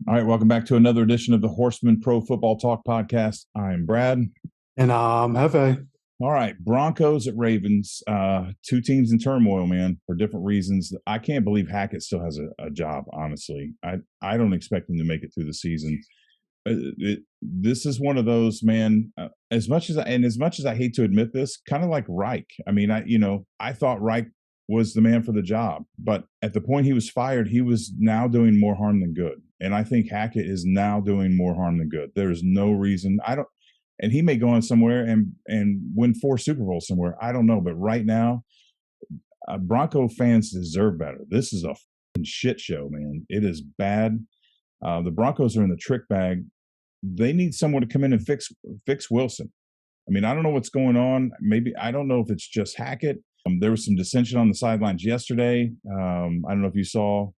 All right, welcome back to another edition of the Horseman Pro Football Talk podcast. I'm Brad. And Hefe. All right, Broncos at Ravens. Two teams in turmoil, man, for different reasons. I can't believe Hackett still has a job, honestly. I don't expect him to make it through the season. This is one of those, man, as much as I hate to admit this, kind of like Reich. I mean, I thought Reich was the man for the job, but at the point he was fired, he was now doing more harm than good. And I think Hackett is now doing more harm than good. There's no reason. And he may go on somewhere and win 4 Super Bowls somewhere. I don't know. But right now, Bronco fans deserve better. This is a shit show, man. It is bad. The Broncos are in the trick bag. They need someone to come in and fix Wilson. I mean, I don't know what's going on. Maybe I don't know if it's just Hackett. There was some dissension on the sidelines yesterday. I don't know if you saw.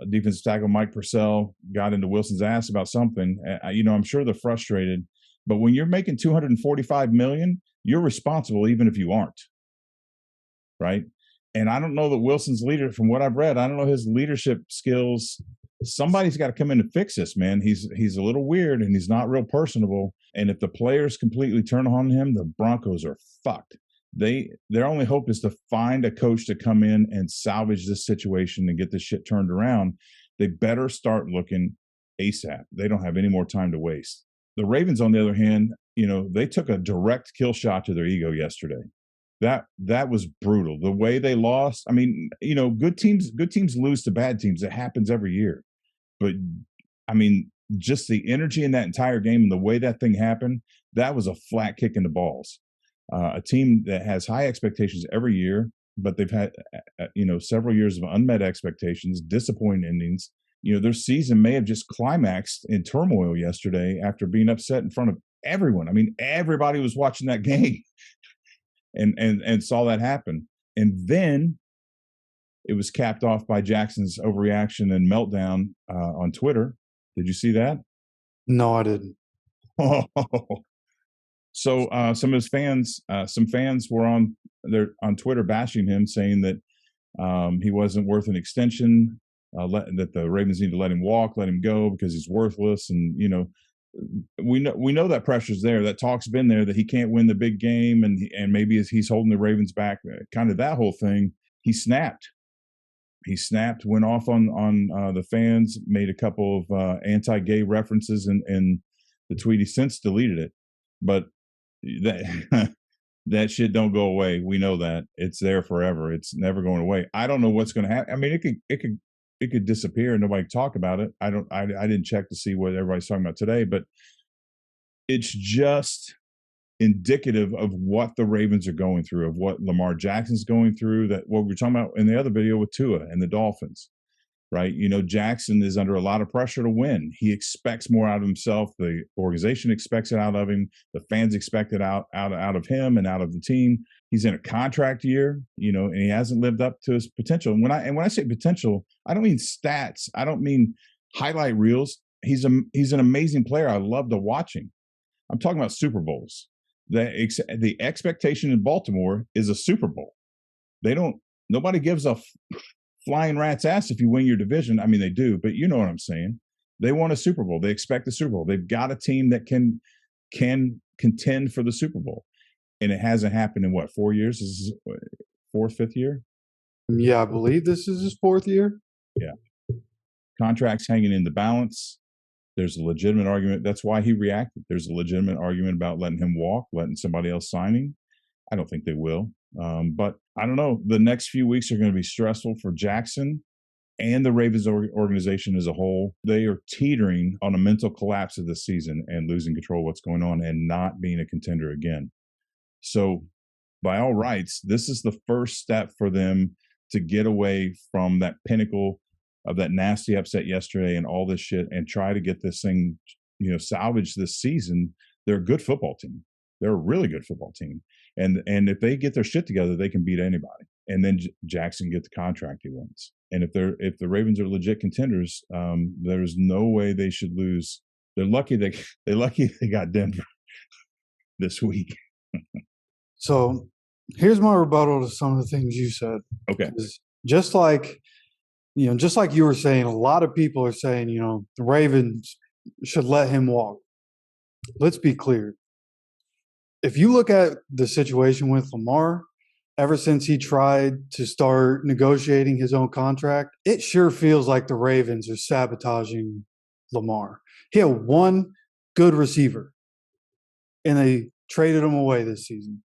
Defensive tackle Mike Purcell got into Wilson's ass about something. I'm sure they're frustrated. But when you're making $245 million, you're responsible even if you aren't, right? And I don't know that Wilson's leader, from what I've read, I don't know his leadership skills. Somebody's got to come in and fix this, man. He's a little weird and he's not real personable. And if the players completely turn on him, the Broncos are fucked. Their only hope is to find a coach to come in and salvage this situation and get this shit turned around. They better start looking ASAP. They don't have any more time to waste. The Ravens, on the other hand, they took a direct kill shot to their ego yesterday. That was brutal. The way they lost. I mean, good teams lose to bad teams. It happens every year. But I mean, just the energy in that entire game and the way that thing happened, that was a flat kick in the balls. A team that has high expectations every year, but they've had, several years of unmet expectations, disappointing endings. Their season may have just climaxed in turmoil yesterday after being upset in front of everyone. I mean, everybody was watching that game and saw that happen. And then it was capped off by Jackson's overreaction and meltdown on Twitter. Did you see that? No, I didn't. Oh. So some of his fans, some fans were on Twitter bashing him, saying that he wasn't worth an extension, that the Ravens need to let him walk, let him go because he's worthless. And we know that pressure's there. That talk's been there that he can't win the big game, and maybe he's holding the Ravens back. Kind of that whole thing. He snapped. Went off on the fans, made a couple of anti-gay references in the tweet. He since deleted it, but that shit don't go away. We know that it's there forever. It's never going away. I don't know what's going to happen. I mean, it could disappear and nobody talk about it. I didn't check to see what everybody's talking about today, but it's just indicative of what the Ravens are going through, of what Lamar Jackson's going through, that what we were talking about in the other video with Tua and the Dolphins. Right. Jackson is under a lot of pressure to win. He expects more out of himself. The organization expects it out of him. The fans expect it out of him and out of the team. He's in a contract year, and he hasn't lived up to his potential. And when I say potential, I don't mean stats. I don't mean highlight reels. He's an amazing player. I love to watch him. I'm talking about Super Bowls. The expectation in Baltimore is a Super Bowl. Nobody gives a flying rat's ass if you win your division. I mean, they do, but you know what I'm saying. They want a Super Bowl. They expect a Super Bowl. They've got a team that can contend for the Super Bowl, and it hasn't happened in 4 years? This is fourth, fifth year. Yeah, I believe this is his 4th year. Yeah, contracts hanging in the balance. There's a legitimate argument. That's why he reacted. There's a legitimate argument about letting him walk, letting somebody else sign him. I don't think they will. But I don't know. The next few weeks are going to be stressful for Jackson and the Ravens organization as a whole. They are teetering on a mental collapse of this season and losing control of what's going on and not being a contender again. So by all rights, this is the first step for them to get away from that pinnacle of that nasty upset yesterday and all this shit and try to get this thing, salvage this season. They're a good football team. They're a really good football team. And if they get their shit together, they can beat anybody. And then Jackson get the contract he wants. And if the Ravens are legit contenders, there's no way they should lose. They're lucky they got Denver this week. So here's my rebuttal to some of the things you said. Okay. Just like Just like you were saying, a lot of people are saying, the Ravens should let him walk. Let's be clear. If you look at the situation with Lamar, ever since he tried to start negotiating his own contract, it sure feels like the Ravens are sabotaging Lamar. He had one good receiver, and they traded him away this season.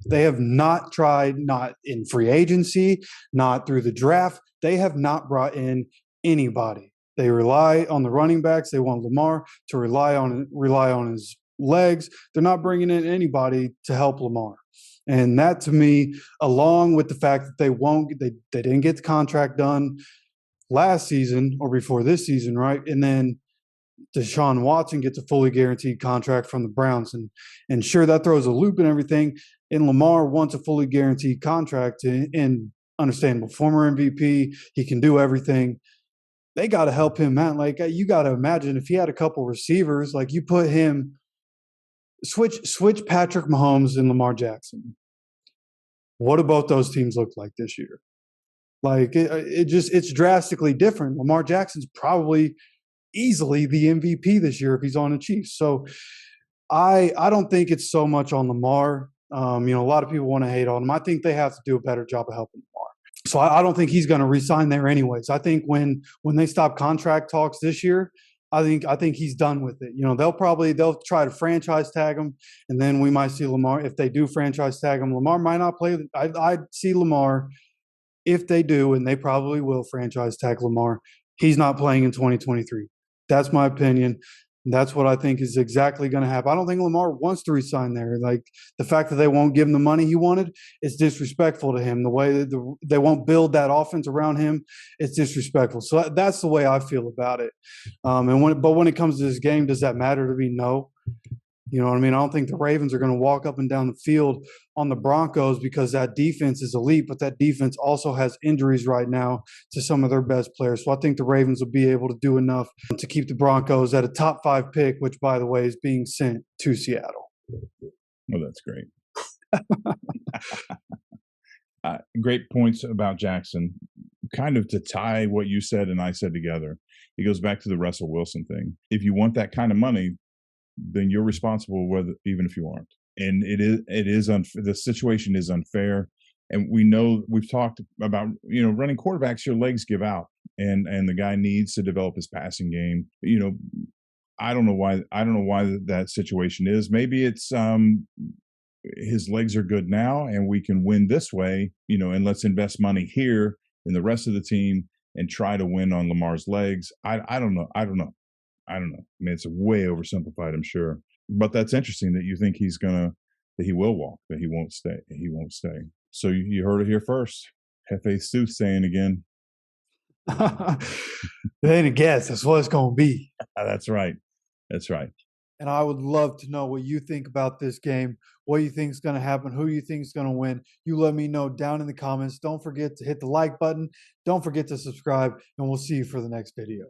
They have not tried, not in free agency, not through the draft. They have not brought in anybody. They rely on the running backs. They want Lamar to rely on his legs. They're not bringing in anybody to help Lamar. And that, to me, along with the fact that they didn't get the contract done last season or before this season, right? And then Deshaun Watson gets a fully guaranteed contract from the Browns. And sure, that throws a loop and everything. And Lamar wants a fully guaranteed contract and understandable. Former MVP, he can do everything. They got to help him out. Like, you got to imagine if he had a couple receivers, like you put him, switch Patrick Mahomes and Lamar Jackson. What do both those teams look like this year? Like, it's drastically different. Lamar Jackson's probably easily the MVP this year if he's on the Chiefs. So I don't think it's so much on Lamar. A lot of people want to hate on him. I think they have to do a better job of helping Lamar. So I don't think he's going to re-sign there anyways. I think when they stop contract talks this year, I think he's done with it. They'll try to franchise tag him, and then we might see Lamar. If they do franchise tag him, Lamar might not play. I'd see Lamar, if they do, and they probably will franchise tag Lamar, he's not playing in 2023. That's my opinion. That's what I think is exactly going to happen. I don't think Lamar wants to resign there. Like, the fact that they won't give him the money he wanted is disrespectful to him. The way that they won't build that offense around him, it's disrespectful. So that's the way I feel about it. But when it comes to this game, does that matter to me? No. You know what I mean? I don't think the Ravens are going to walk up and down the field on the Broncos because that defense is elite, but that defense also has injuries right now to some of their best players. So I think the Ravens will be able to do enough to keep the Broncos at a top 5 pick, which, by the way, is being sent to Seattle. Oh, that's great. Great points about Jackson. Kind of to tie what you said and I said together, it goes back to the Russell Wilson thing. If you want that kind of money, then you're responsible, even if you aren't. And the situation is unfair. And we've talked about, running quarterbacks, your legs give out, and the guy needs to develop his passing game. I don't know why that situation is. Maybe it's his legs are good now and we can win this way, and let's invest money here in the rest of the team and try to win on Lamar's legs. I don't know. I mean, it's way oversimplified, I'm sure. But that's interesting that you think that he will walk, that he won't stay. So you heard it here first. Hefe Sooth saying again. It ain't a guess. That's what it's going to be. That's right. And I would love to know what you think about this game, what you think is going to happen, who you think is going to win. You let me know down in the comments. Don't forget to hit the like button. Don't forget to subscribe, and we'll see you for the next video.